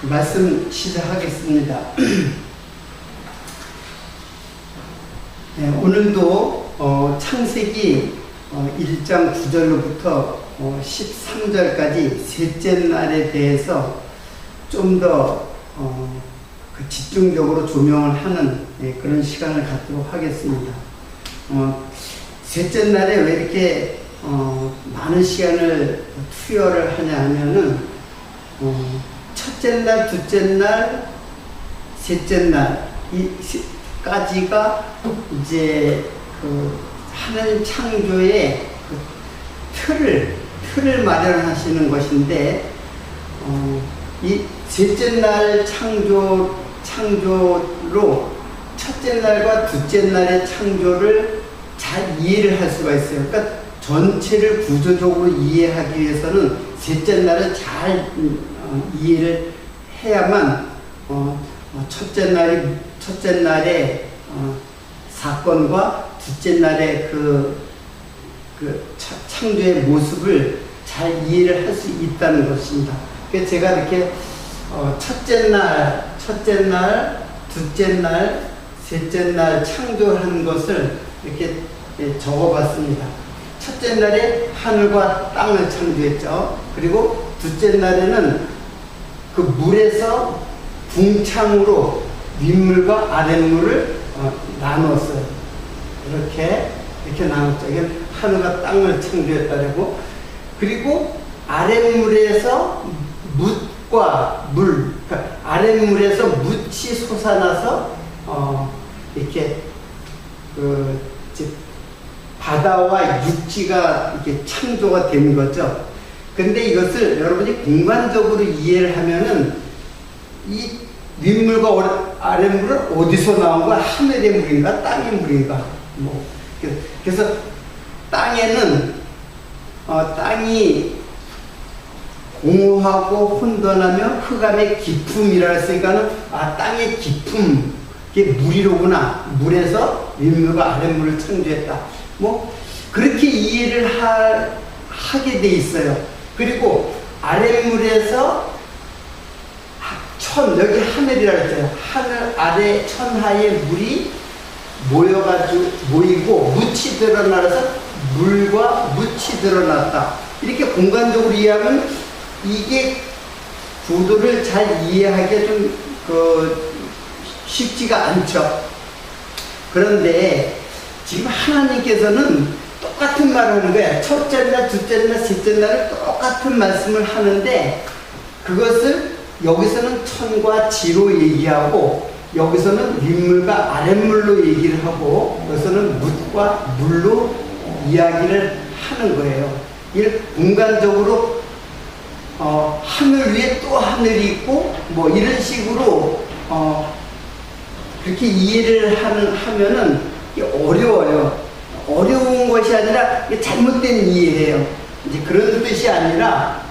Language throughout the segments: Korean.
말씀 시작하겠습니다. 네, 오늘도 창세기 1장 9절로부터 13절까지 셋째 날에 대해서 좀 더 집중적으로 조명을 하는 그런 시간을 갖도록 하겠습니다. 셋째 날에 왜 이렇게 많은 시간을 투여를 하냐 하면은 첫째 날, 둘째 날, 셋째 날까지가 이제 하나님 창조의 틀을 마련하시는 것인데, 이 셋째 날 창조로 첫째 날과 둘째 날의 창조를 잘 이해를 할 수가 있어요. 그러니까 전체를 구조적으로 이해하기 위해서는 셋째 날을 잘 이해를 해야만 첫째 날의 사건과 둘째 날의 그 창조의 모습을 잘 이해를 할 수 있다는 것입니다. 그래서 제가 이렇게 첫째 날, 둘째 날, 셋째 날 창조한 것을 이렇게 적어봤습니다. 첫째 날에 하늘과 땅을 창조했죠. 그리고 둘째 날에는 그 물에서 궁창으로 윗물과 아랫물을 나눴어요. 이렇게 나눴죠. 이게 하늘과 땅을 창조했다고. 그리고 아랫물에서 뭇과 물, 그러니까 아랫물에서 뭇이 솟아나서 이렇게 바다와 육지가 이렇게 창조가 된 거죠. 근데 이것을 여러분이 공간적으로 이해를 하면은 이 윗물과 아랫물은 어디서 나온 거야? 하늘의 물인가? 땅의 물인가? 그래서 땅에는 땅이 공허하고 혼돈하며 흑암의 깊음이라 했으니까는 땅의 깊음, 이게 물이로구나. 물에서 윗물과 아랫물을 창조했다. 그렇게 이해를 하게 돼 있어요. 그리고 아랫물에서 여기 하늘이라 했잖아요. 하늘 아래 천하의 물이 모이고 묻이 드러나서 물과 묻이 드러났다. 이렇게 공간적으로 이해하면 이게 구도를 잘 이해하기가 좀 쉽지가 않죠. 그런데 지금 하나님께서는 똑같은 말을 하는 거야. 첫째 날, 둘째 날, 셋째 날을 똑같은 말씀을 하는데, 그것을 여기서는 천과 지로 얘기하고, 여기서는 윗물과 아랫물로 얘기를 하고, 여기서는 묻과 물로 이야기를 하는 거예요. 이를 공간적으로 하늘 위에 또 하늘이 있고 이런 식으로 그렇게 이해를 하면은 어려워요. 어려운 것이 아니라 잘못된 이해예요. 이제 그런 뜻이 아니라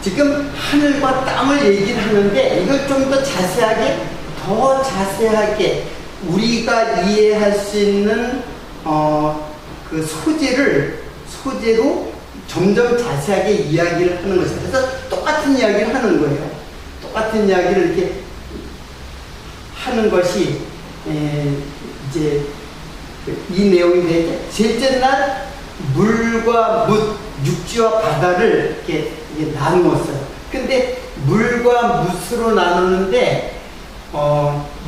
지금 하늘과 땅을 얘기를 하는데, 이걸 좀 더 자세하게 우리가 이해할 수 있는 그 소재로 점점 자세하게 이야기를 하는 것이죠. 그래서 똑같은 이야기를 하는 거예요. 똑같은 이야기를 이렇게 하는 것이 이제 이 내용이 되는데, 셋째 날 물과 뭇, 육지와 바다를 이렇게 나누었어요. 근데 물과 뭇으로 나누는데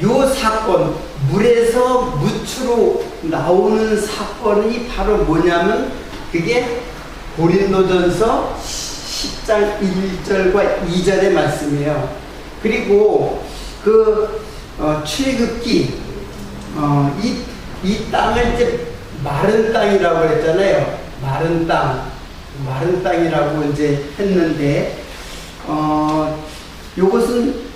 요 사건, 물에서 뭇으로 나오는 사건이 바로 뭐냐면, 그게 고린도전서 10장 1절과 2절의 말씀이에요. 그리고 출애굽기 이 땅을 이제 마른 땅이라고 했잖아요. 마른 땅이라고 이제 했는데, 요것은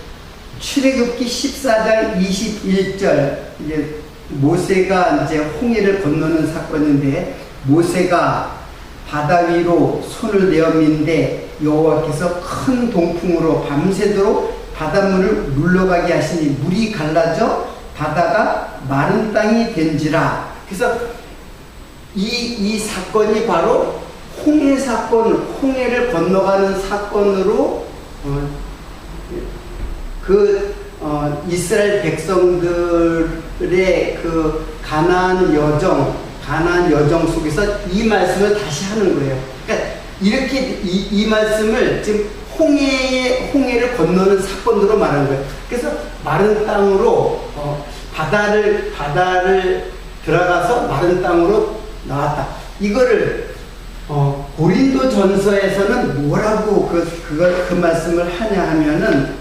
출애굽기 14장 21절, 이제 모세가 이제 홍해를 건너는 사건인데, 모세가 바다 위로 손을 내어 민데 여호와께서 큰 동풍으로 밤새도록 바닷물을 물러가게 하시니 물이 갈라져 바다가 마른 땅이 된지라. 그래서 이 사건이 바로 홍해 사건, 홍해를 건너가는 사건으로 이스라엘 백성들의 그 가나안 여정 속에서 이 말씀을 다시 하는 거예요. 그러니까 이렇게 이 말씀을 지금 홍해를 건너는 사건으로 말한 거예요. 그래서 마른 땅으로 바다를 들어가서 마른 땅으로 나왔다. 이거를 고린도 전서에서는 뭐라고 그 말씀을 하냐 하면은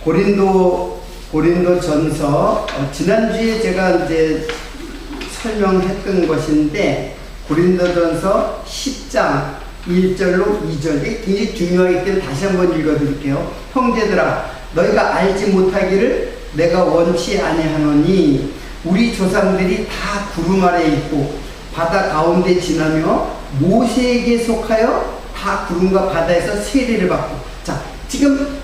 고린도 전서 지난주에 제가 이제 설명했던 것인데 고린도 전서 10장 1절로 2절 이게 굉장히 중요하기 때문에 다시 한번 읽어드릴게요. 형제들아 너희가 알지 못하기를 내가 원치 아니하노니 우리 조상들이 다 구름 아래에 있고 바다 가운데 지나며 모세에게 속하여 다 구름과 바다에서 세례를 받고 자 지금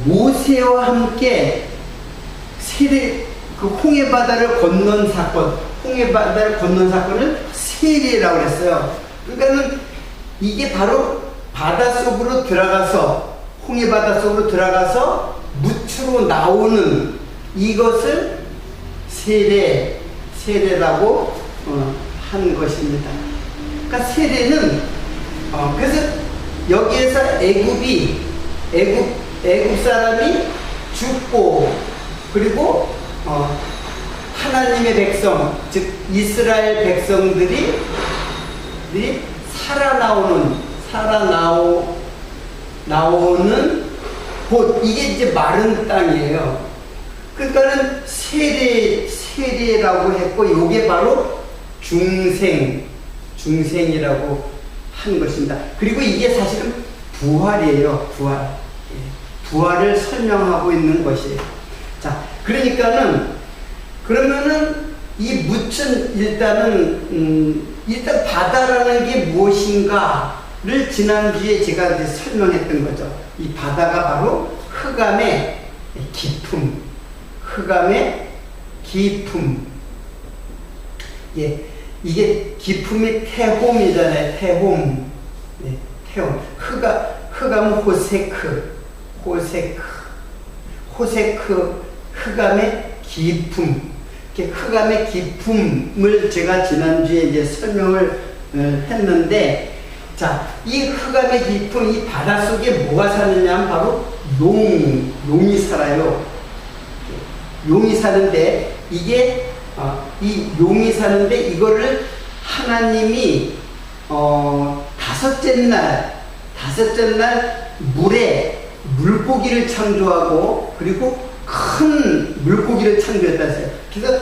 모세와 함께 그 홍해 바다를 건넌 사건을 세례라고 했어요. 그러니까는 이게 바로 바닷속으로 들어가서 홍해 바닷속으로 들어가서 무추로 나오는 이것을 세례라고 한 것입니다. 그러니까 세례는 그래서 여기에서 애굽 사람이 죽고 그리고 하나님의 백성 즉 이스라엘 백성들이 살아나오는 곳 이게 이제 마른 땅이에요. 그러니까는 세례라고 했고 이게 바로 중생이라고 한 것입니다. 그리고 이게 사실은 부활이에요. 부활을 설명하고 있는 것이에요. 자, 그러니까는 그러면은 이 묻힌 일단 바다라는 게 무엇인가를 지난주에 제가 이제 설명했던 거죠. 이 바다가 바로 흑암의 깊음. 예, 이게 깊음이 태홈이잖아요. 태홈. 네, 태홈. 흑암은 호세크. 흑암의 깊음. 흑암의 깊음을 제가 지난주에 이제 설명을 했는데, 자, 이 흑암의 깊음, 이 바다 속에 뭐가 사느냐 하면 바로 용이 살아요. 용이 사는데, 이게, 이 용이 사는데, 이거를 하나님이, 다섯째 날, 물고기를 창조하고, 그리고 큰 물고기를 창조했다 했어요. 그래서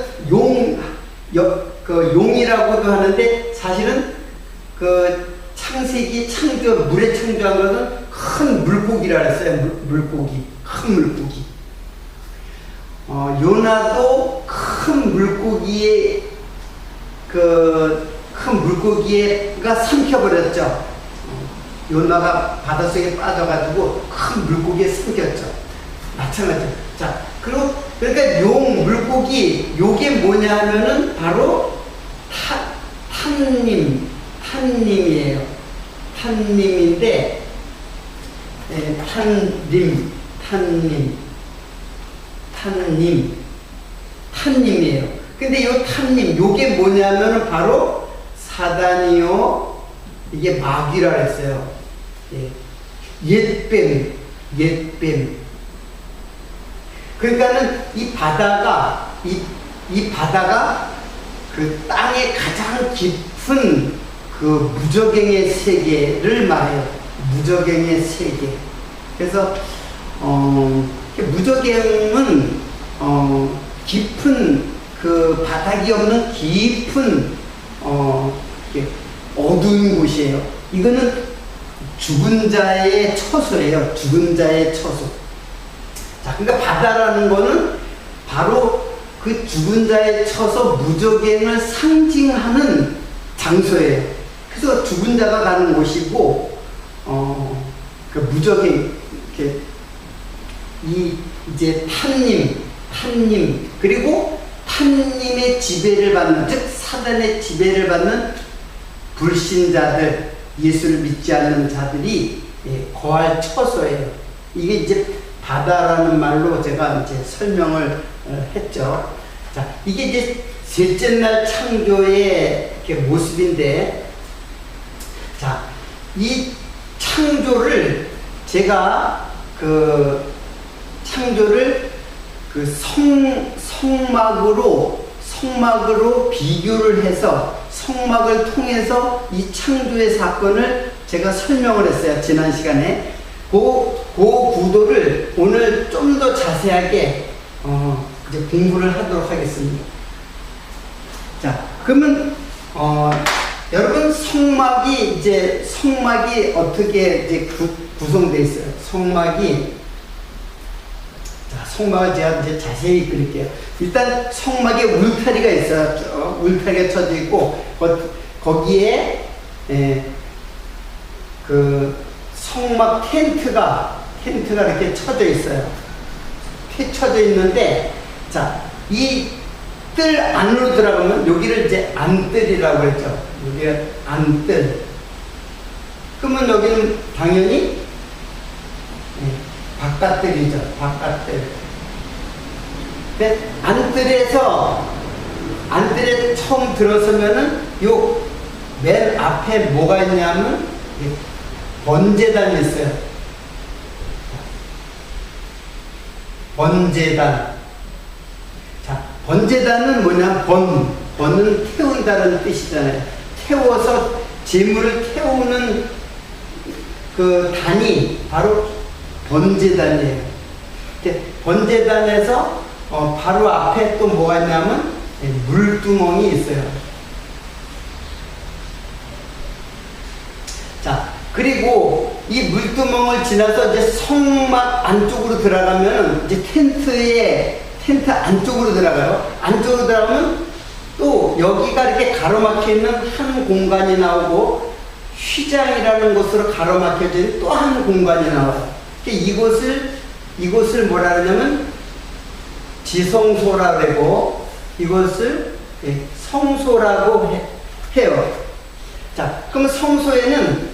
용이라고도 하는데, 사실은 창세기 물에 창조한 것은 큰 물고기라 했어요. 큰 물고기. 요나도 큰 물고기가 삼켜버렸죠. 요나가 바닷속에 빠져가지고 큰 물고기에 삼켰죠. 마찬가지죠. 자, 그러니까 물고기, 요게 뭐냐 하면은 바로 탄님이에요. 탄님인데, 탄님이에요. 근데 요 탄님, 요게 뭐냐면은 바로 사단이요, 이게 마귀라 했어요. 예. 옛뱀. 그러니까는 이 바다가 그 땅의 가장 깊은 그 무저갱의 세계를 말해요. 무저갱의 세계. 그래서, 무저갱은, 깊은, 그 바닥이 없는 깊은, 어두운 곳이에요. 이거는 죽은 자의 처소예요. 죽은 자의 처소. 자, 그러니까 바다라는 거는 바로 그 죽은 자의 처소 무저갱을 상징하는 장소예요. 그래서 죽은 자가 가는 곳이고, 그 무저갱, 이렇게, 이제 탄님, 그리고 탄님의 지배를 받는, 즉, 사단의 지배를 받는 불신자들, 예수를 믿지 않는 자들이 거할 처소예요. 이게 이제 바다라는 말로 제가 이제 설명을 했죠. 자, 이게 이제 셋째 날 창조의 이렇게 모습인데, 자, 이 창조를 제가 창조를 성막으로 비교를 해서 성막을 통해서 이 창조의 사건을 제가 설명을 했어요. 지난 시간에. 그 구도를 오늘 좀 더 자세하게 이제 공부를 하도록 하겠습니다. 자, 그러면 여러분 성막이 어떻게 이제 구성되어 있어요? 성막을 제가 이제 자세히 그릴게요. 일단 성막에 울타리가 있어요. 울타리가 쳐져 있고 거기에 성막 텐트가 이렇게 쳐져 있어요. 쳐져 있는데, 자, 이 뜰 안으로 들어가면 여기를 이제 안뜰이라고 했죠. 여기가 안뜰. 그러면 여기는 당연히 바깥뜰이죠. 바깥뜰. 근데 안뜰에 처음 들어서면은 요 맨 앞에 뭐가 있냐면 번제단이 있어요. 번제단. 자, 번제단은 뭐냐? 번은 태운다는 뜻이잖아요. 태워서 재물을 태우는 그 단이 바로 번제단이에요. 번제단에서 바로 앞에 또 뭐가 있냐면 물두멍이 있어요. 자, 그리고 이 물두멍을 지나서 이제 성막 안쪽으로 들어가면 이제 텐트 안쪽으로 들어가요. 안쪽으로 들어가면 또 여기가 이렇게 가로막혀 있는 한 공간이 나오고 휘장이라는 곳으로 가로막혀진 또 한 공간이 나와요. 이곳을 뭐라 그러냐면 지성소라고 하고 이것을 성소라고 해요. 자, 그럼 성소에는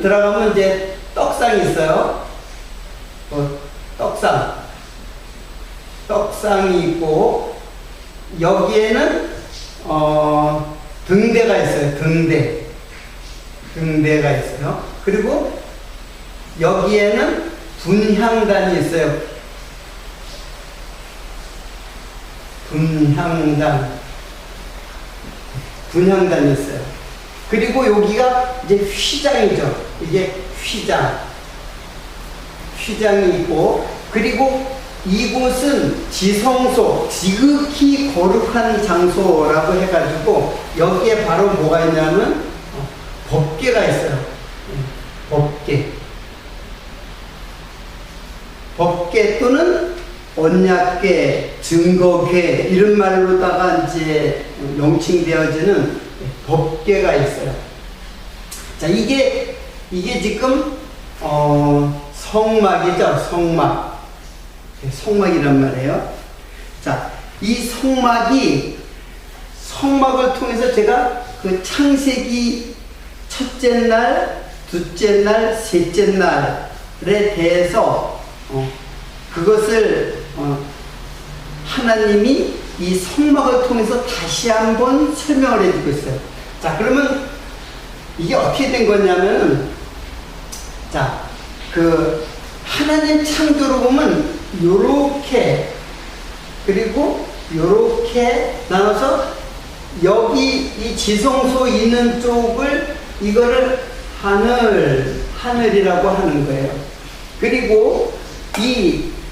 들어가면 이제 떡상이 있어요. 떡상이 있고 여기에는 등대가 있어요. 등대가 있어요. 그리고 여기에는 분향단이 있어요. 분향단이 있어요. 그리고 여기가 이제 휘장이죠. 이게 휘장이 있고, 그리고 이곳은 지성소, 지극히 거룩한 장소라고 해가지고 여기에 바로 뭐가 있냐면 법궤가 있어요. 법궤 또는 언약궤, 증거궤 이런 말로다가 이제 명칭되어지는 법궤가 있어요. 자, 이게 지금 성막이죠. 성막이란 말이에요. 자, 이 성막을 통해서 제가 그 창세기 첫째 날, 둘째 날, 셋째 날에 대해서 그것을 하나님이 이 성막을 통해서 다시 한번 설명을 해주고 있어요. 자, 그러면 이게 어떻게 된 거냐면, 자, 하나님 창조로 보면 요렇게, 그리고 요렇게 나눠서 여기 이 지성소 있는 쪽을 이거를 하늘이라고 하는 거예요. 그리고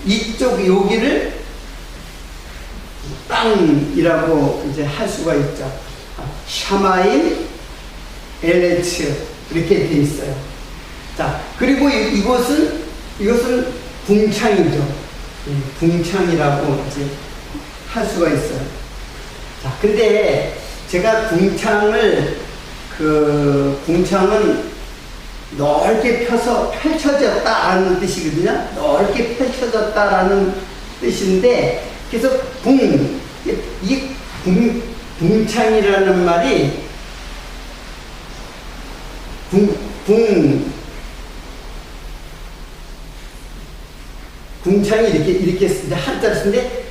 이쪽 여기를 땅이라고 이제 할 수가 있죠. 샤마임, 엘레츠 이렇게 돼 있어요. 자, 그리고 이것은 궁창이죠. 궁창이라고 이제 할 수가 있어요. 자, 근데 제가 궁창은 넓게 펼쳐졌다라는 뜻이거든요. 넓게 펼쳐졌다라는 뜻인데, 그래서 궁창이라는 말이 궁창이 이렇게 이제 한자를 쓰는데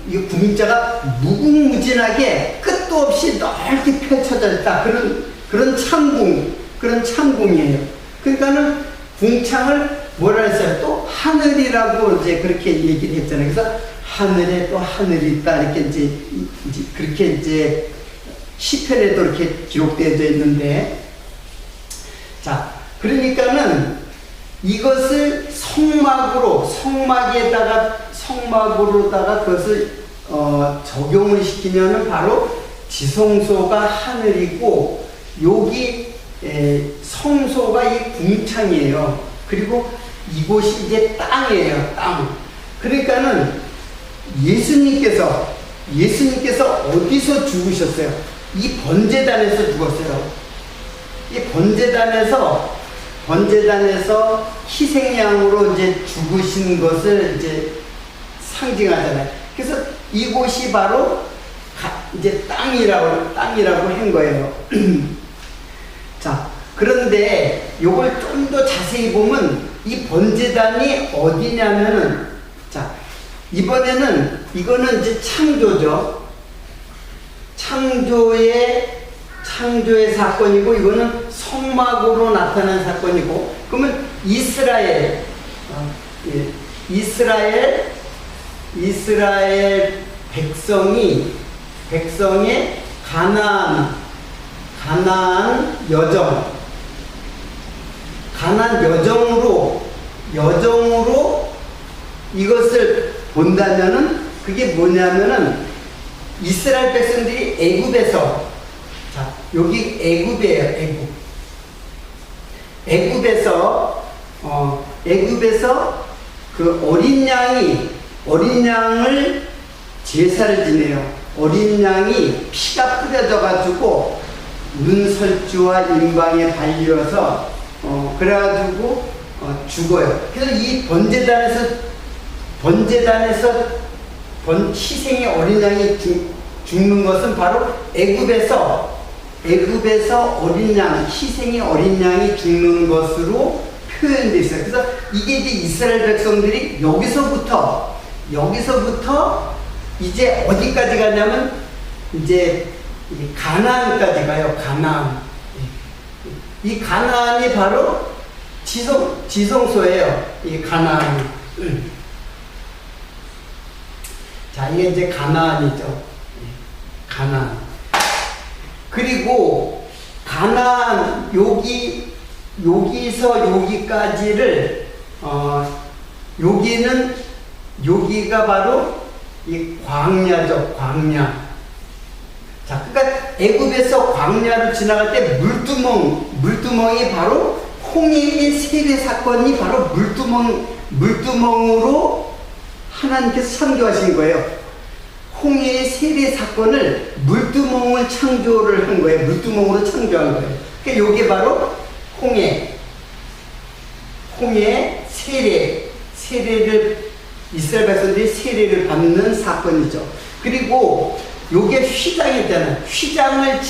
이 궁자가 무궁무진하게 끝도 없이 넓게 펼쳐져 있다. 그런 창궁이에요. 그러니까는 궁창을 뭐라 했어요? 또 하늘이라고 이제 그렇게 얘기를 했잖아요. 그래서 하늘에 또 하늘이 있다. 이렇게 이제 그렇게 이제 시편에도 이렇게 기록되어져 있는데, 자, 그러니까는 이것을 성막으로다가 그것을 적용을 시키면은 바로 지성소가 하늘이고, 여기 성소가 이 궁창이에요. 그리고 이곳이 이제 땅이에요. 땅. 그러니까는 예수님께서 어디서 죽으셨어요? 이 번제단에서 죽었어요. 이 번제단에서 희생양으로 이제 죽으신 것을 이제 상징하잖아요. 그래서 이곳이 바로 이제 땅이라고 한 거예요. 자, 그런데 요걸 좀 더 자세히 보면 이 번제단이 어디냐면은, 자, 이번에는 이거는 이제 창조죠. 창조의 사건이고, 이거는 성막으로 나타난 사건이고, 그러면 이스라엘 백성의 가나안 여정으로 이것을 본다면은 그게 뭐냐면은 이스라엘 백성들이 애굽에서, 자, 여기 애굽이에요. 애굽에서 그 어린 양을 제사를 지내요. 어린 양이 피가 뿌려져 가지고 문설주와 임방에 발려서 그래가지고 죽어요. 그래서 이 번제단에서 희생의 어린 양이 죽는 것은 바로 애굽에서 어린 양, 희생의 어린 양이 죽는 것으로 표현되어 있어요. 그래서 이게 이제 이스라엘 백성들이 여기서부터 이제 어디까지 가냐면 이제 가나안까지 가요. 가나안. 이 가나안이 바로 지성소예요. 이 가나안이. 자, 이게 이제 가나안이죠. 가나안. 그리고 가나안 여기서 여기까지를 여기가 바로 이 광야죠. 광야. 자, 그러니까 애굽에서 광야를 지나갈 때 물두멍이 바로 홍해의 세례 사건이 바로 물두멍으로 하나님께서 창조하신 거예요. 홍해의 세례 사건을 물두멍을 창조를 한 거예요. 물두멍으로 창조한 거예요. 그러니까 이게 바로 홍해 세례를 이스라엘 백성들이 세례를 받는 사건이죠. 그리고 요게 휘장이잖아요. 휘장을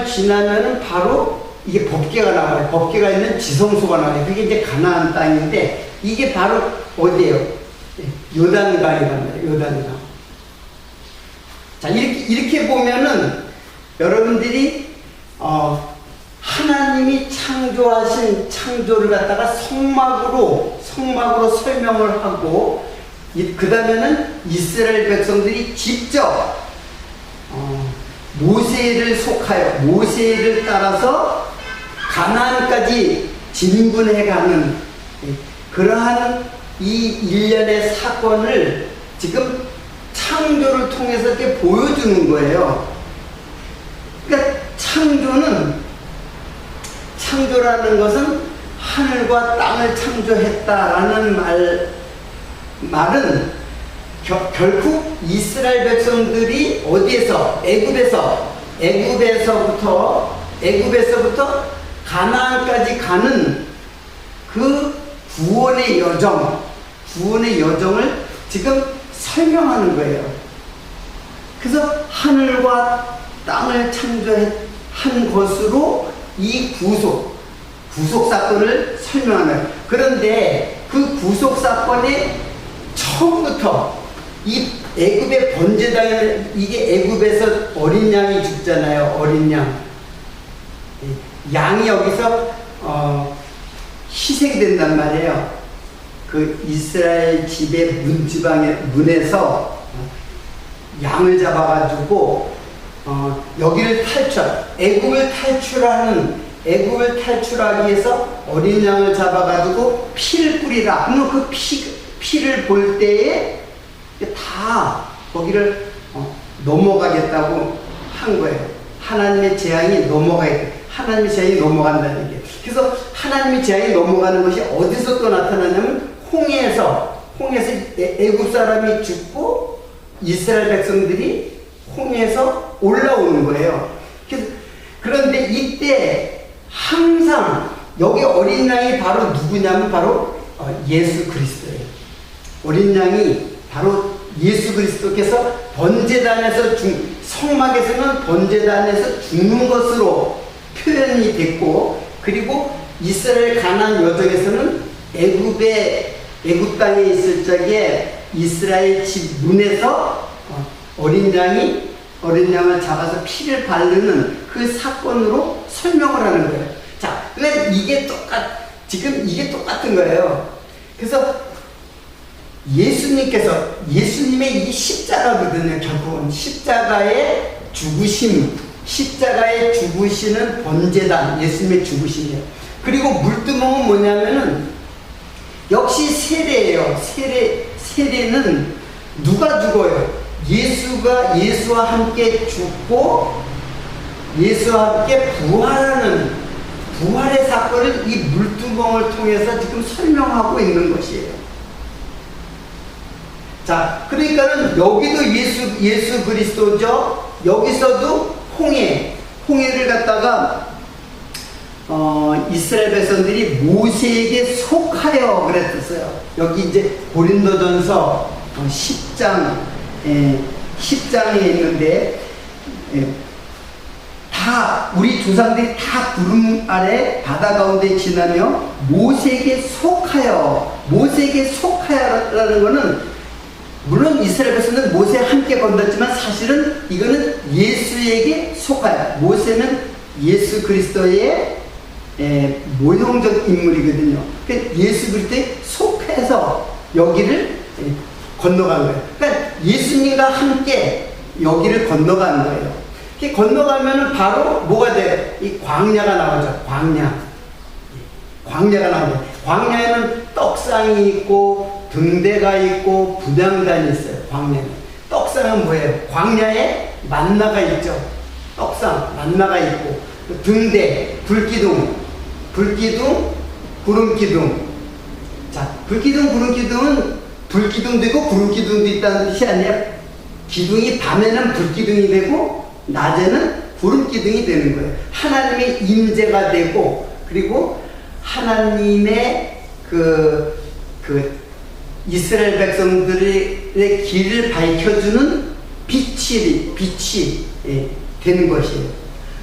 지나면은 바로 이게 법궤가 나와요. 법궤가 있는 지성소가 나와요. 그게 이제 가나안 땅인데, 이게 바로 어디예요? 요단강이란 말이에요. 요단강. 자, 이렇게 보면은 여러분들이 하나님이 창조하신 창조를 갖다가 성막으로 설명을 하고, 그 다음에는 이스라엘 백성들이 직접 모세를 따라서 가나안까지 진군해가는 그러한 이 일련의 사건을 지금 창조를 통해서 이렇게 보여주는 거예요. 그러니까 창조라는 것은 하늘과 땅을 창조했다라는 말은 결국 이스라엘 백성들이 어디에서? 애굽에서부터 가나안까지 가는 그 구원의 여정을 지금 설명하는 거예요. 그래서 하늘과 땅을 창조한 것으로 이 구속 사건을 설명하는. 그런데 그 구속 사건의 처음부터 이 애굽의 번제당을, 이게 애굽에서 어린 양이 죽잖아요. 어린 양. 양이 여기서 희생된단 말이에요. 그 이스라엘 집의 문에서 양을 잡아가지고 여기를 애굽을 탈출하기 위해서 어린 양을 잡아가지고 피를 뿌리라. 그러면 그 피를 볼 때에 다 거기를 넘어가겠다고 한 거예요. 하나님의 재앙이 넘어간다는 게. 그래서 하나님의 재앙이 넘어가는 것이 어디서 또 나타나냐면 홍해에서 애굽 사람이 죽고 이스라엘 백성들이 홍해에서 올라오는 거예요. 그런데 이때 항상 여기 어린 양이 바로 누구냐면 바로 예수 그리스도예요. 어린 양이 바로 예수 그리스도께서 번제단에서 성막에서는 번제단에서 죽는 것으로 표현이 됐고, 그리고 이스라엘 가나안 여정에서는 애굽 땅에 있을 적에 이스라엘 집 문에서 어린 양을 잡아서 피를 바르는 그 사건으로 설명을 하는 거예요. 자, 그러니까 지금 이게 똑같은 거예요. 그래서 예수님의 이 십자가거든요. 결국은 십자가의 죽으시는 번제단, 예수님의 죽으심이에요. 그리고 물두멍은 뭐냐면은 역시 세례예요. 세례는 누가 죽어요? 예수와 함께 죽고 예수와 함께 부활의 사건을 이 물두멍을 통해서 지금 설명하고 있는 것이에요. 자, 그러니까는 여기도 예수 그리스도죠. 여기서도 홍해를 갖다가 이스라엘 백성들이 모세에게 속하여 그랬었어요. 여기 이제 고린도전서 10장에 있는데 다 우리 조상들이 다 구름 아래 바다 가운데 지나며 모세에게 속하여라는 거는 물론 이스라엘 백성은 모세와 함께 건넜지만 사실은 이거는 예수에게 속하여. 모세는 예수 그리스도의 모형적 인물이거든요. 그러니까 예수 그리스도에 속해서 여기를 건너간 거예요. 그러니까 예수님과 함께 여기를 건너가는 거예요. 이렇게 건너가면은 바로 뭐가 돼요? 이 광야가 나오죠. 광야가 나오죠. 광야에는 떡상이 있고 등대가 있고 분향단이 있어요. 광야에. 떡상은 뭐예요? 광야에 만나가 있죠. 떡상, 만나가 있고 등대, 불기둥, 구름기둥. 자, 불기둥, 구름기둥은 불기둥도 있고 구름기둥도 있다는 뜻이 아니에요. 기둥이 밤에는 불기둥이 되고 낮에는 구름기둥이 되는 거예요. 하나님의 임재가 되고, 그리고 하나님의 이스라엘 백성들의 길을 밝혀주는 빛이 되는 것이에요.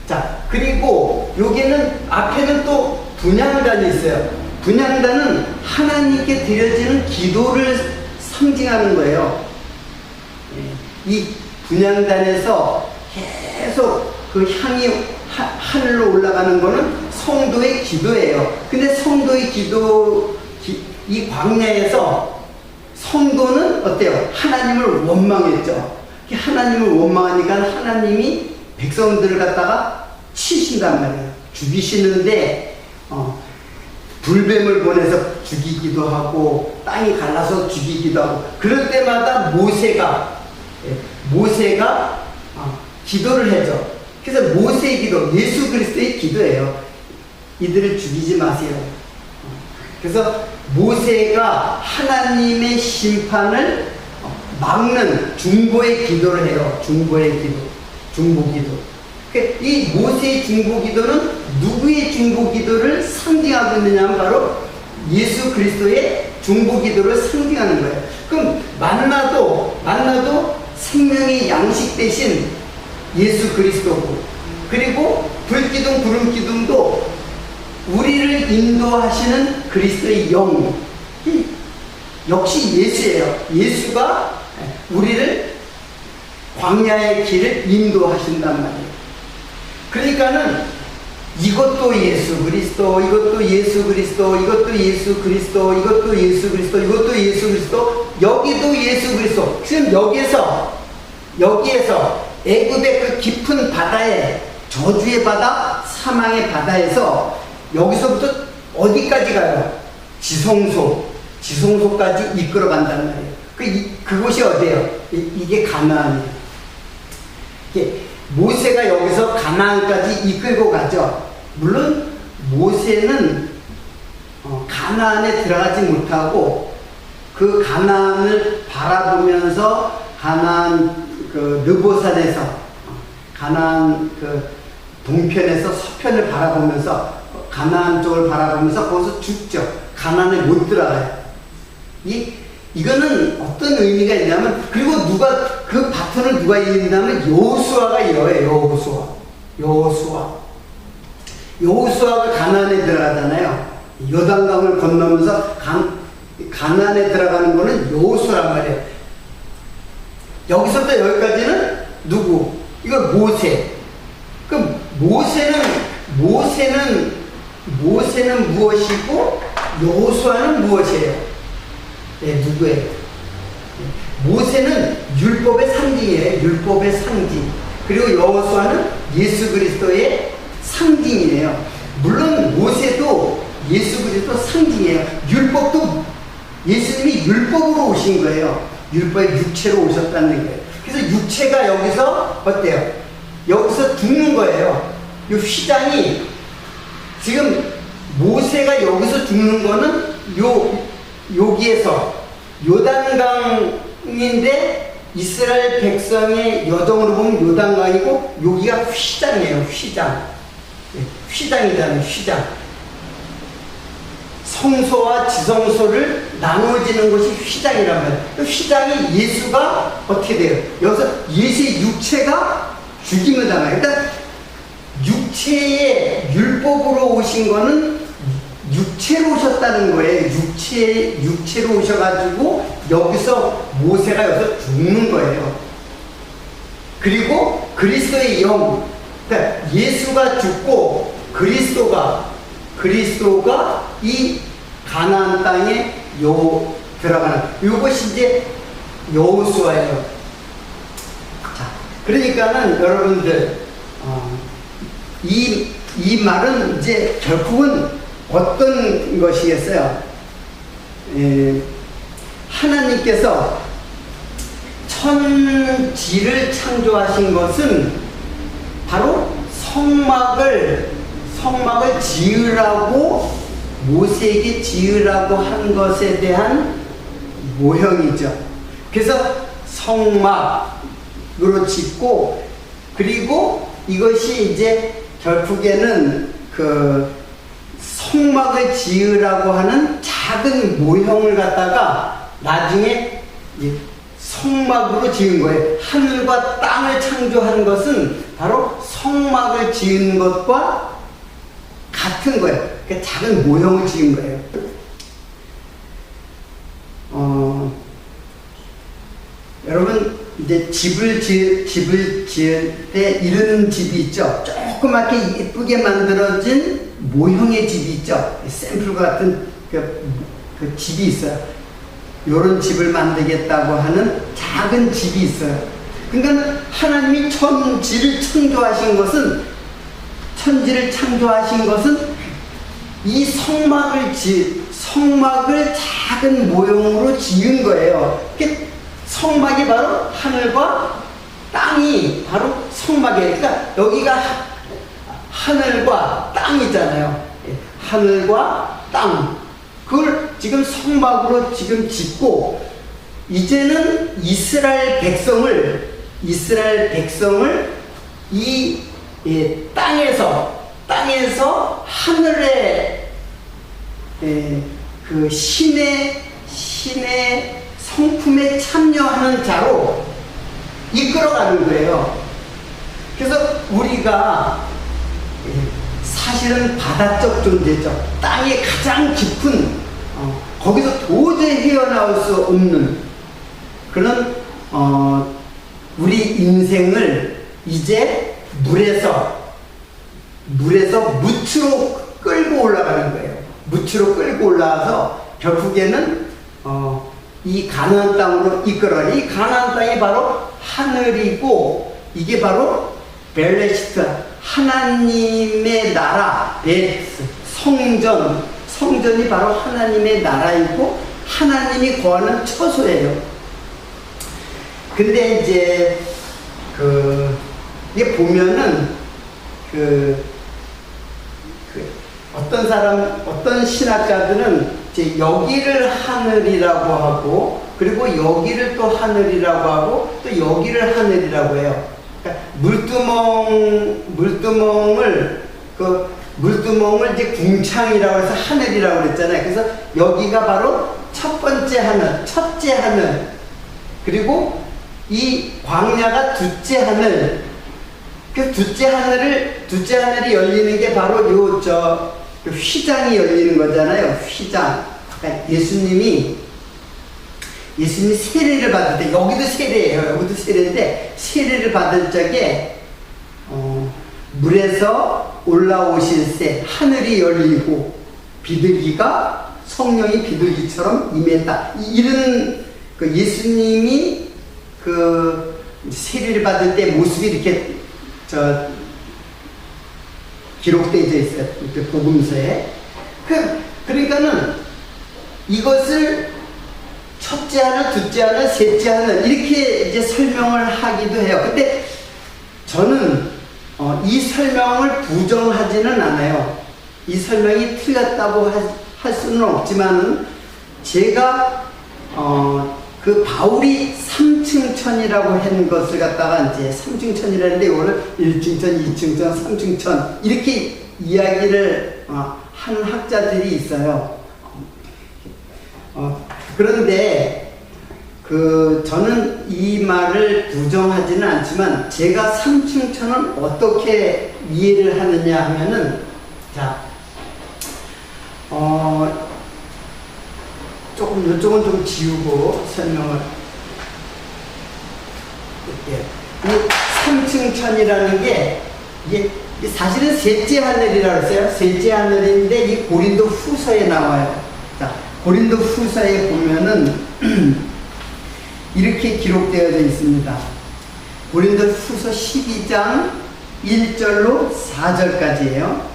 자, 그리고 여기는 앞에는 또 분향단이 있어요. 분향단은 하나님께 드려지는 기도를 상징하는 거예요. 이 분향단에서 계속 그 향이 하늘로 올라가는 거는 성도의 기도예요. 근데 성도의 이 광야에서 성도는 어때요? 하나님을 원망했죠. 하나님을 원망하니까 하나님이 백성들을 갖다가 치신단 말이에요. 죽이시는데 불뱀을 보내서 죽이기도 하고 땅이 갈라서 죽이기도 하고, 그럴 때마다 모세가 기도를 해줘. 그래서 모세의 기도, 예수 그리스도의 기도예요. 이들을 죽이지 마세요. 그래서 모세가 하나님의 심판을 막는 중보의 기도를 해요. 중보기도. 이 모세의 중보기도는 누구의 중보기도를 상징하고 있느냐면 바로 예수 그리스도의 중보기도를 상징하는 거예요. 그럼 만나도 생명의 양식 대신 예수 그리스도고, 그리고 불기둥 구름기둥도 우리를 인도하시는 그리스도의 영, 역시 예수예요. 예수가 우리를 광야의 길을 인도하신단 말이에요. 그러니까는 이것도 예수 그리스도, 이것도 예수 그리스도, 이것도 예수 그리스도, 이것도 예수 그리스도, 이것도 예수 그리스도, 여기도 예수 그리스도. 지금 여기에서 애굽의 그 깊은 바다에, 저주의 바다, 사망의 바다에서 여기서부터 어디까지 가요? 지성소까지 이끌어 간다는 말이에요. 그곳이 어디예요? 이게 가나안이에요. 모세가 여기서 가나안까지 이끌고 가죠. 물론 모세는 가나안에 들어가지 못하고 그 가나안을 바라보면서 가나안 그 느보산에서 가나안 그 동편에서 서편을 바라보면서 가나안 쪽을 바라보면서 거기서 죽죠. 가나안에 못 들어가요. 이거는 어떤 의미가 있냐면, 그리고 그 바톤을 누가 이긴다면 여호수아가 이어요. 여호수아가 가나안에 들어가잖아요. 요단강을 건너면서 가나안에 들어가는 거는 여호수아란 말이에요. 여기서부터 여기까지는 누구? 이거 모세. 그 모세는 무엇이고 여호수아는 무엇이에요? 누구예요? 모세는 율법의 상징이에요. 율법의 상징. 그리고 여호수아는 예수 그리스도의 상징이에요. 물론 모세도 예수 그리스도 상징이에요. 율법도 예수님이 율법으로 오신 거예요. 율법의 육체로 오셨다는 거예요. 그래서 육체가 여기서 어때요? 여기서 죽는 거예요. 이 휘장이 지금 모세가 여기서 죽는 거는 여기에서 요단강인데 이스라엘 백성의 여정으로 보면 요단강이고, 여기가 휘장이에요. 휘장이잖아요. 휘장. 성소와 지성소를 나누어지는 것이 휘장이란 말이에요. 휘장이 예수가 어떻게 돼요? 여기서 예수의 육체가 죽임을 당해요. 일단 육체의 율법으로 오신 거는 육체로 오셨다는 거예요. 육체로 오셔가지고 여기서 모세가 여기서 죽는 거예요. 그리고 그리스도의 영, 그러니까 예수가 죽고 그리스도가 이 가나안 땅에 들어가는, 이것이 이제 여호수아예요. 자, 그러니까는 여러분들 이 말은 이제 결국은 어떤 것이겠어요? 하나님께서 천지를 창조하신 것은 바로 성막을 지으라고, 모세에게 지으라고 한 것에 대한 모형이죠. 그래서 성막으로 짓고, 그리고 이것이 이제 결국에는 그 성막을 지으라고 하는 작은 모형을 갖다가 나중에 성막으로 지은 거예요. 하늘과 땅을 창조한 것은 바로 성막을 지은 것과 같은 거예요. 그러니까 작은 모형을 지은 거예요. 여러분 이제 집을 지을 때 이런 집이 있죠. 조그맣게 예쁘게 만들어진 모형의 집이 있죠. 샘플 같은 그 집이 있어요. 요런 집을 만들겠다고 하는 작은 집이 있어요. 그러니까 하나님이 천지를 창조하신 것은 이 성막을 작은 모형으로 지은 거예요. 성막이 바로 하늘과 땅이 바로 성막이에요. 그러니까 여기가 하늘과 땅이잖아요. 하늘과 땅. 그걸 지금 성막으로 지금 짓고, 이제는 이스라엘 백성을 이 땅에서 하늘의 그 신의 성품에 참여하는 자로 이끌어가는 거예요. 그래서 우리가 사실은 바다적 존재죠. 땅의 가장 깊은 거기서 도저히 헤어나올 수 없는 그런 우리 인생을 이제 물에서 무추로 끌고 올라가는 거예요. 무추로 끌고 올라와서 결국에는 이 가나안 땅으로 이끌어가는, 이 가나안 땅이 바로 하늘이고, 이게 바로 벨레시트, 하나님의 나라, 베스, 성전이 바로 하나님의 나라이고 하나님이 거하는 처소예요. 근데 이제 이게 보면은 어떤 신학자들은 이제 여기를 하늘이라고 하고, 그리고 여기를 또 하늘이라고 하고, 또 여기를 하늘이라고 해요. 그러니까 물두멍을 이제 궁창이라고 해서 하늘이라고 그랬잖아요. 그래서 여기가 바로 첫 번째 하늘, 첫째 하늘, 그리고 이 광야가 둘째 하늘. 그 둘째 하늘이 열리는 게 바로 휘장이 열리는 거잖아요. 휘장. 그러니까 예수님이 세례를 받을 때, 여기도 세례예요. 여기도 세례인데, 세례를 받을 적에 물에서 올라오실 때 하늘이 열리고 비둘기가, 성령이 비둘기처럼 임했다. 이런 예수님이 세례를 받을 때 모습이 이렇게 기록되어 있어요. 복음서에. 그러니까는 이것을 첫째 하늘, 둘째 하늘, 셋째 하늘 이렇게 이제 설명을 하기도 해요. 근데 저는 이 설명을 부정하지는 않아요. 이 설명이 틀렸다고 할 수는 없지만은 제가 바울이 삼층천이라고 한 것을 갖다가 이제 삼층천이라는데 이거를 1층천, 2층천, 3층천 이렇게 이야기를 하는 학자들이 있어요. 그런데 저는 이 말을 부정하지는 않지만 제가 삼층천은 어떻게 이해를 하느냐 하면은 이쪽은 좀 지우고 설명을 할게요. 이 삼층천이라는 게 이게 사실은 셋째 하늘이라고 했어요. 셋째 하늘인데 이 고린도 후서에 나와요. 자, 고린도 후서에 보면은 이렇게 기록되어져 있습니다. 고린도 후서 12장 1절로 4절까지예요.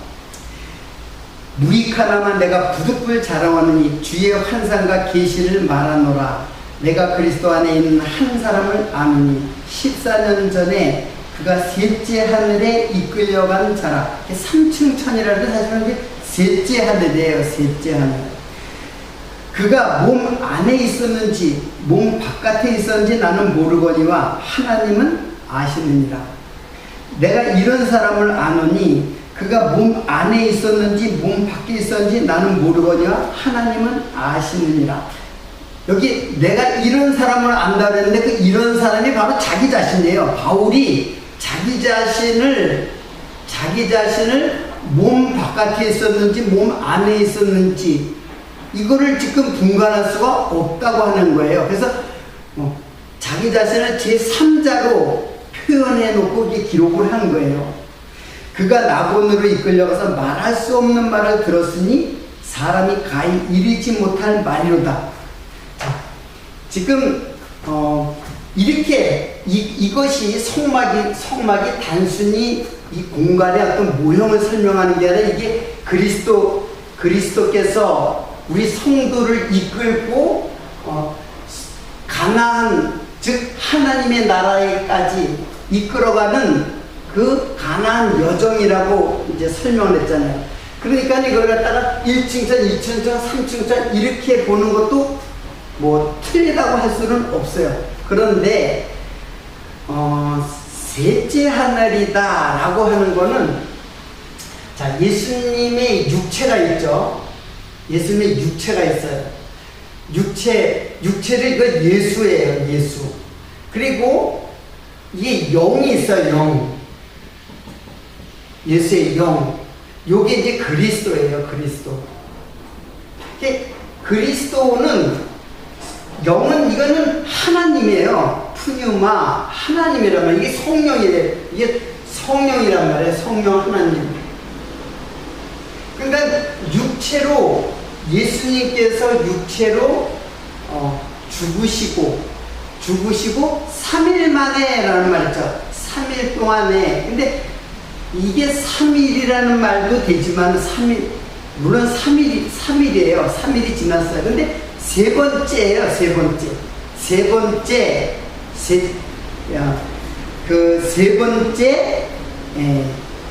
무익하나마 내가 부득불 자랑하느니 주의 환상과 계시를 말하노라. 내가 그리스도 안에 있는 한 사람을 아느니 14년 전에 그가 셋째 하늘에 이끌려간 자라. 삼층천이라도 사실은 셋째 하늘이에요. 셋째 하늘. 그가 몸 안에 있었는지 몸 바깥에 있었는지 나는 모르거니와 하나님은 아시느니라. 내가 이런 사람을 아노니 그가 몸 안에 있었는지 몸 밖에 있었는지 나는 모르거니와 하나님은 아시느니라. 여기 내가 이런 사람을 안다 그랬는데 그 이런 사람이 바로 자기 자신이에요. 바울이 자기 자신을 몸 바깥에 있었는지 몸 안에 있었는지 이거를 지금 분간할 수가 없다고 하는 거예요. 그래서 자기 자신을 제3자로 표현해 놓고 이렇게 기록을 한 거예요. 그가 낙원으로 이끌려가서 말할 수 없는 말을 들었으니 사람이 가히 이르지 못할 말이로다. 자, 지금 이렇게 이것이 성막이 단순히 이 공간의 어떤 모형을 설명하는 게 아니라 이게 그리스도께서 우리 성도를 이끌고 가나안 즉 하나님의 나라에까지 이끌어가는 그 가나안 여정이라고 이제 설명을 했잖아요. 그러니까 이걸 갖다가 1층천, 2층천, 3층천 이렇게 보는 것도 뭐 틀리다고 할 수는 없어요. 그런데 셋째 하늘이다 라고 하는 거는 자, 예수님의 육체가 있죠. 예수님의 육체가 있어요. 육체를 이거 예수예요. 예수. 그리고 이게 영이 있어요, 영. 예수의 영. 요게 이제 그리스도예요, 그리스도. 그리스도는, 영은, 이거는 하나님이에요. 푸뉴마, 하나님이란 말이에요. 이게 성령이래요. 이게 성령이란 말이에요, 성령 하나님. 그러니까 육체로, 예수님께서 육체로 죽으시고 3일 만에 라는 말 있죠. 3일 동안에. 근데 이게 3일이라는 말도 되지만 3일, 물론 3일이에요. 3일이 지났어요. 근데 세 번째예요. 세 번째. 세 번째,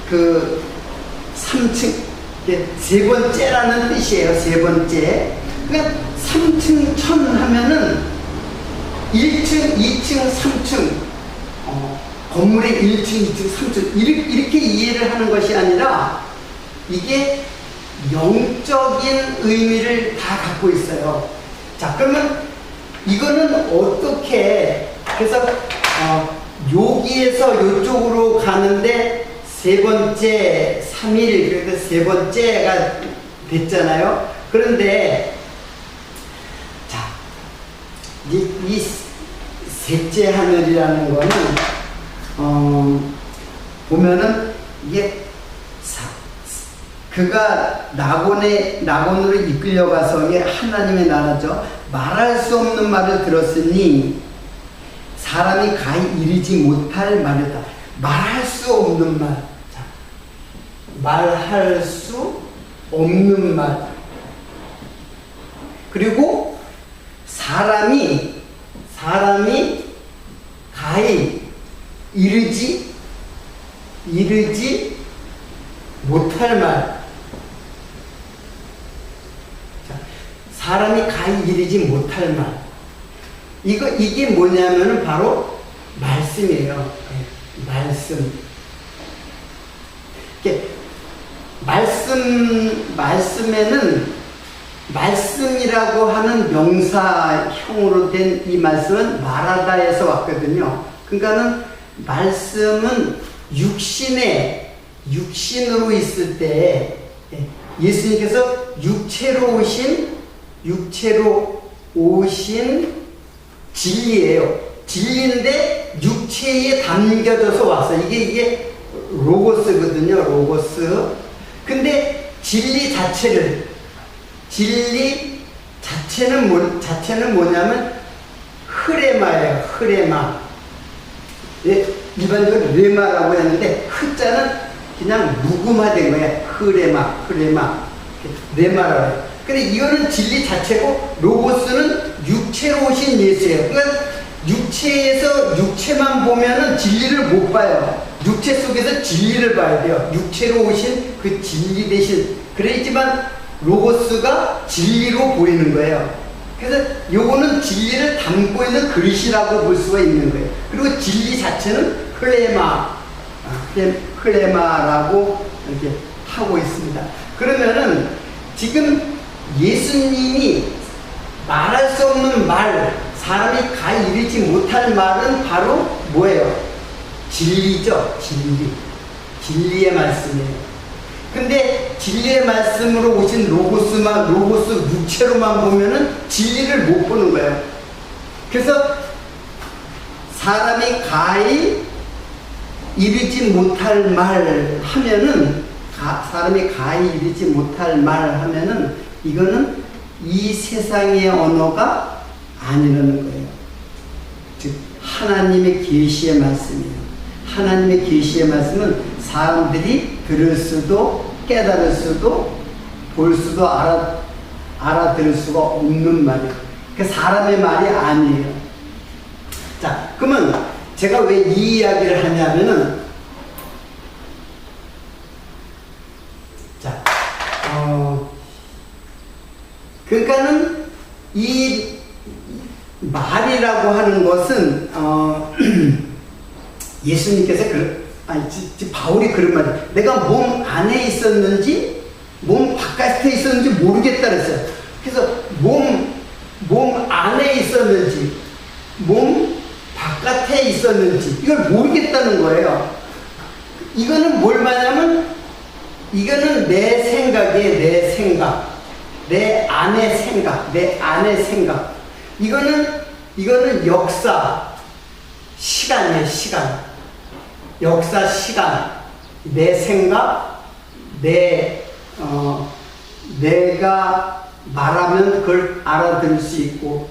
그 3층, 세 번째라는 뜻이에요. 세 번째. 그러니까 3층 천 하면은 1층, 2층, 3층, 건물의 1층, 2층, 3층, 이렇게 이해를 하는 것이 아니라 이게 영적인 의미를 다 갖고 있어요. 자, 그러면 이거는 어떻게, 그래서 여기에서 이쪽으로 가는데 세 번째, 3일, 그래서 세 번째가 됐잖아요. 그런데 자, 이 셋째 하늘이라는 거는 보면은 이게 그가 낙원으로 이끌려가서, 이게 하나님의 나라죠. 말할 수 없는 말을 들었으니 사람이 가히 이르지 못할 말이다. 말할 수 없는 말. 자, 말할 수 없는 말. 그리고 사람이 가히 이르지 못할 말. 자, 사람이 가히 이르지 못할 말. 이게 뭐냐면은 바로 말씀이에요. 말씀. 이게 말씀에는 말씀이라고 하는 명사형으로 된 이 말씀은 말하다에서 왔거든요. 그러니까는 말씀은 육신으로 있을 때 예수님께서 육체로 오신 진리예요. 진리인데 육체에 담겨져서 왔어요. 이게 로고스거든요. 로고스. 근데 진리 자체는 뭐냐면 흐레마예요. 흐레마. 일반적으로 레마라고 했는데 흐자는 그냥 묵음화된 거예요. 흐레마. 레마라고 해요. 근데 이거는 진리 자체고, 로고스는 육체로 오신 예수예요. 그러니까 육체에서 육체만 보면은 진리를 못 봐요. 육체 속에서 진리를 봐야 돼요. 육체로 오신 그 진리 대신. 그랬지만 로고스가 진리로 보이는 거예요. 그래서 요거는 진리를 담고 있는 그릇이라고 볼 수가 있는 거예요. 그리고 진리 자체는 클레마라고 이렇게 하고 있습니다. 그러면은 지금 예수님이 말할 수 없는 말, 사람이 가히 이르지 못할 말은 바로 뭐예요? 진리죠. 진리의 말씀이에요. 근데 진리의 말씀으로 오신 로고스 육체로만 보면은 진리를 못 보는 거예요. 그래서 사람이 가히 이르지 못할 말 하면은, 사람이 가히 이르지 못할 말 하면은, 이거는 이 세상의 언어가 아니라는 거예요. 즉, 하나님의 계시의 말씀이에요. 하나님의 계시의 말씀은 사람들이 들을 수도, 깨달을 수도, 볼 수도, 알아들을 수가 없는 말이에요. 그 사람의 말이 아니에요. 자, 그러면 제가 왜 이 이야기를 하냐면은, 자, 그러니까는 이 말이라고 하는 것은, 예수님께서 바울이 그런 말이에요. 내가 몸 안에 있었는지 몸 바깥에 있었는지 모르겠다 그랬어요. 그래서 몸 안에 있었는지 몸 바깥에 있었는지 이걸 모르겠다는 거예요. 이거는 뭘 말하냐면 이거는 내 생각이에요. 내 생각, 내 안의 생각, 내 안의 생각. 이거는 역사, 시간이에요. 시간, 역사, 시간, 내 생각, 내가 말하면 그걸 알아들을 수 있고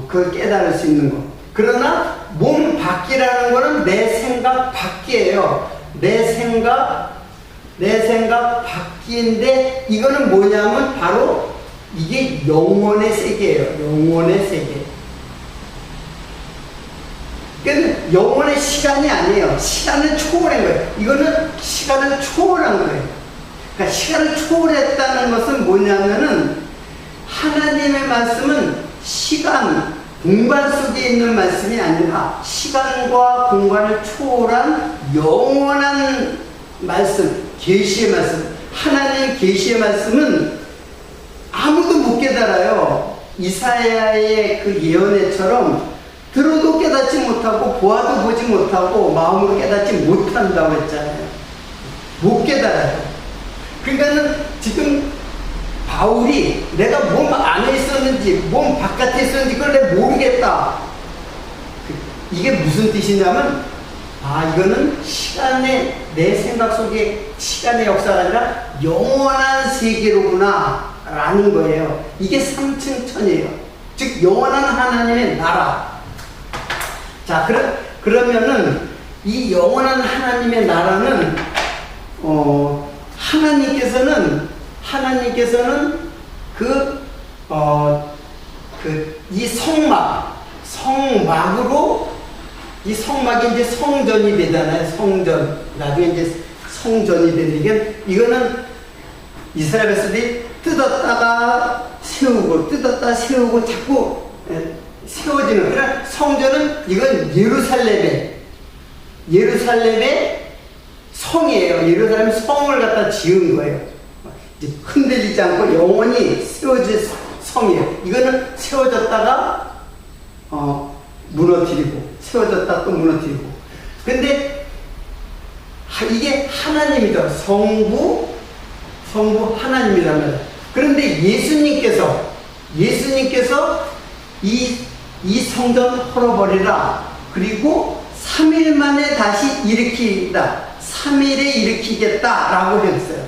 그걸 깨달을 수 있는 거. 그러나 몸 밖이라는 거는 내 생각 밖이에요. 내 생각 밖인데 이거는 뭐냐면 바로 이게 영혼의 세계예요. 영혼의 세계. 그러니까 영혼의 시간이 아니에요. 시간을 초월한 거예요. 이거는 시간을 초월한 거예요. 그러니까 시간을 초월했다는 것은 뭐냐면은 하나님의 말씀은 시간, 공간 속에 있는 말씀이 아니라 시간과 공간을 초월한 영원한 말씀, 계시의 말씀. 하나님의 계시의 말씀은 아무도 못 깨달아요. 이사야의 그 예언회처럼 들어도 깨닫지 못하고 보아도 보지 못하고 마음으로 깨닫지 못한다고 했잖아요. 못 깨달아요. 그러니까는 지금 바울이 내가 몸 안에 있었는지 몸 바깥에 있었는지 그걸 내가 모르겠다. 이게 무슨 뜻이냐면 이거는 시간의 내 생각 속에 시간의 역사가 아니라 영원한 세계로구나 라는 거예요. 이게 삼층천이에요. 즉 영원한 하나님의 나라. 자, 그러면은 이 영원한 하나님의 나라는 하나님께서는 이 성막으로 이 성막이 이제 성전이 되잖아요. 성전. 나중에 이제 성전이 되니까 이거는 이스라엘 백성들이 뜯었다가 세우고 자꾸 세워지는. 그러나 성전은 이건 예루살렘의 성이에요. 예루살렘 성을 갖다 지은 거예요. 이제 흔들리지 않고 영원히 세워질 성이에요. 이거는 세워졌다가 무너뜨리고 세워졌다 또 무너뜨리고. 근데 이게 하나님이죠. 성부 하나님이란 말이에요. 그런데 예수님께서 이 성전 헐어버리라. 그리고 3일 만에 다시 일으키다. 3일에 일으키겠다라고 했어요.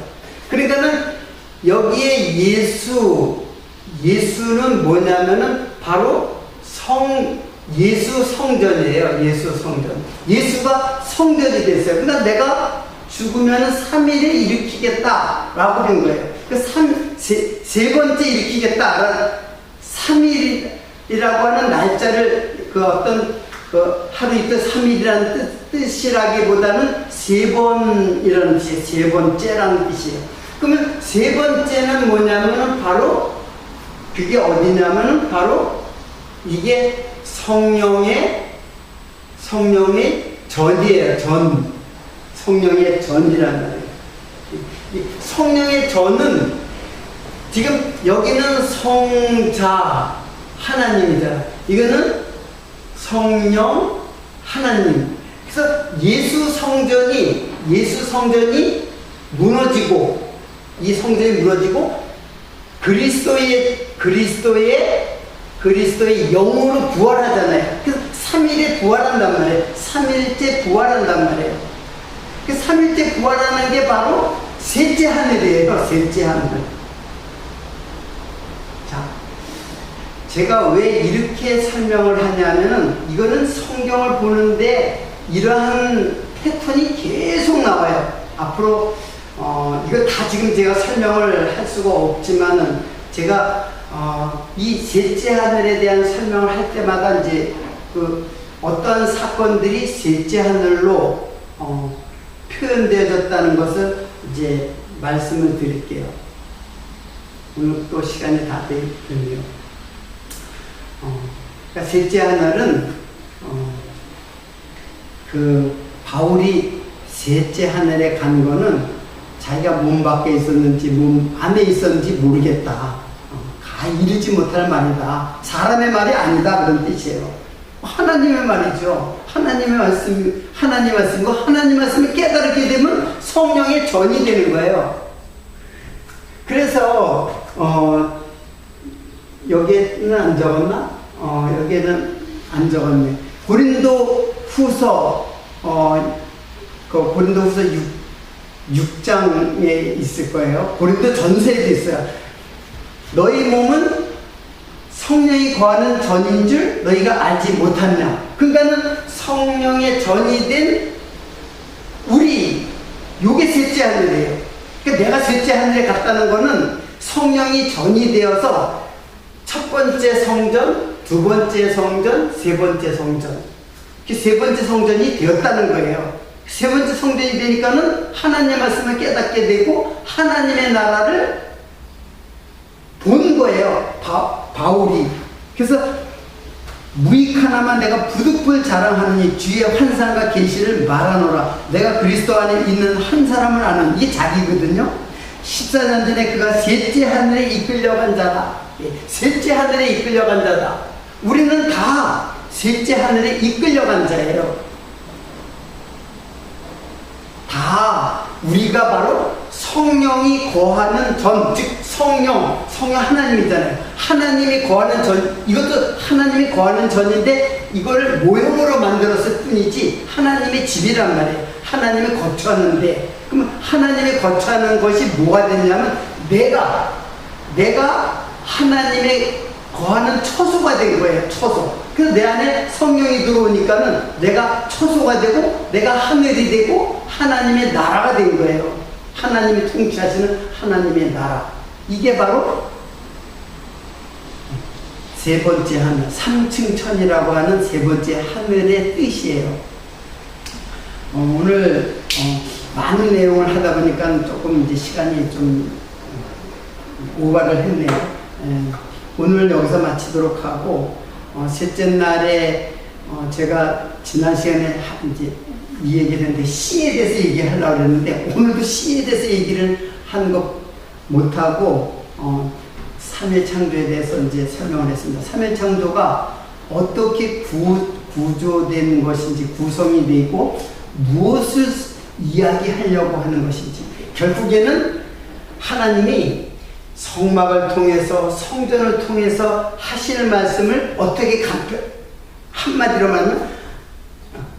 그러니까는 여기에 예수는 뭐냐면은 바로 예수 성전이에요. 예수 성전. 예수가 성전이 됐어요. 그러니까 내가 죽으면 3일에 일으키겠다라고 된 거예요. 세 번째 일으키겠다. 3일이라고 하는 날짜를 하루 이틀 3일이라는 뜻이라기보다는 세 번이라는 뜻이에요. 세 번째라는 뜻이에요. 그러면 세 번째는 뭐냐면은 바로 그게 어디냐면은 바로 이게 성령의 전이에요. 성령의 전이라는 말이에요. 성령의 전은 지금 여기는 성자 하나님이잖아. 이거는 성령 하나님. 그래서 예수 성전이 무너지고 이 성전이 무너지고 그리스도의 영으로 부활하잖아요. 그래서 3일에 부활한단 말이에요. 3일째 부활한단 말이에요. 그 3일째 부활하는 게 바로 셋째 하늘이에요. 셋째 하늘. 자, 제가 왜 이렇게 설명을 하냐면은 이거는 성경을 보는데 이러한 패턴이 계속 나와요. 앞으로 이거 다 지금 제가 설명을 할 수가 없지만은 제가 이 셋째 하늘에 대한 설명을 할 때마다 이제 어떠한 사건들이 셋째 하늘로 표현되어졌다는 것을 이제 말씀을 드릴게요. 오늘 또 시간이 다 됐네요. 그러니까 셋째 하늘은 바울이 셋째 하늘에 간 거는 자기가 몸 밖에 있었는지 몸 안에 있었는지 모르겠다. 이르지 못할 말이다. 사람의 말이 아니다. 그런 뜻이에요. 하나님의 말이죠. 하나님 말씀이고 하나님 말씀을 깨달게 되면 성령의 전이 되는 거예요. 그래서 여기에는 안 적었나? 여기에는 안 적었네. 고린도 후서 고린도 후서 6장에 있을 거예요. 고린도 전서에도 있어요. 너희 몸은 성령이 거하는 전인 줄 너희가 알지 못하느냐. 그러니까는 성령의 전이 된 우리, 요게 셋째 하늘이에요. 그러니까 내가 셋째 하늘에 갔다는 거는 성령이 전이 되어서 첫 번째 성전, 두 번째 성전, 세 번째 성전. 세 번째 성전이 되었다는 거예요. 세 번째 성전이 되니까는 하나님의 말씀을 깨닫게 되고 하나님의 나라를 본 거예요. 바울이. 그래서 무익 하나만 내가 부득불 자랑하느니 주의 환상과 계시를 말하노라. 내가 그리스도 안에 있는 한 사람을 아는, 이게 자기거든요. 14년 전에 그가 셋째 하늘에 이끌려간 자다. 셋째 하늘에 이끌려간 자다. 우리는 다 셋째 하늘에 이끌려간 자예요. 다 우리가 바로 성령이 거하는 전, 즉 성령 하나님이잖아요. 하나님이 거하는 전, 이것도 하나님이 거하는 전인데 이걸 모형으로 만들었을 뿐이지 하나님의 집이란 말이에요. 하나님이 거처하는데, 그럼 하나님이 거처하는 것이 뭐가 되냐면 내가 하나님의 거하는 처소가 된 거예요. 처소. 그래서 내 안에 성령이 들어오니까는 내가 처소가 되고 내가 하늘이 되고 하나님의 나라가 된 거예요. 하나님이 통치하시는 하나님의 나라. 이게 바로 세 번째 하늘, 3층 천이라고 하는 세 번째 하늘의 뜻이에요. 오늘 많은 내용을 하다 보니까 조금 이제 시간이 좀 오바를 했네요. 오늘 여기서 마치도록 하고, 셋째 날에 제가 지난 시간에 이제 이 얘기를 했는데 씨에 대해서 얘기하려고 했는데 오늘도 씨에 대해서 얘기를 하는 것 못하고 3일 창조에 대해서 이제 설명을 했습니다. 3일 창조가 어떻게 구조된 것인지, 구성이 되고 무엇을 이야기하려고 하는 것인지, 결국에는 하나님이 성막을 통해서 성전을 통해서 하시는 말씀을 어떻게 한마디로 말하면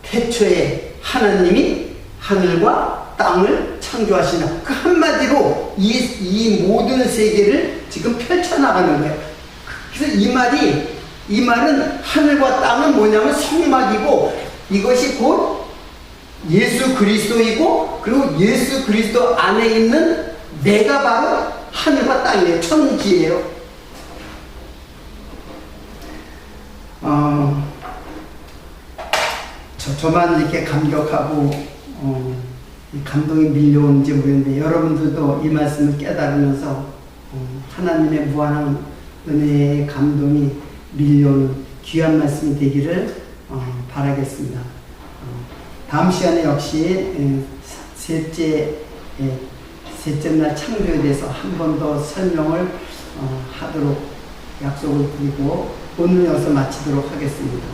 태초에 하나님이 하늘과 땅을 창조하시나, 그 한마디로 이 모든 세계를 지금 펼쳐나가는 거예요. 그래서 이 말은 하늘과 땅은 뭐냐면 성막이고, 이것이 곧 예수 그리스도이고, 그리고 예수 그리스도 안에 있는 내가 바로 하늘과 땅이에요. 천지예요. 저만 이렇게 감격하고 감동이 밀려오는지 모르겠는데, 여러분들도 이 말씀을 깨달으면서 하나님의 무한한 은혜의 감동이 밀려오는 귀한 말씀이 되기를 바라겠습니다. 다음 시간에 역시 셋째 날 창조에 대해서 한 번 더 설명을 하도록 약속을 드리고 오늘 여기서 마치도록 하겠습니다.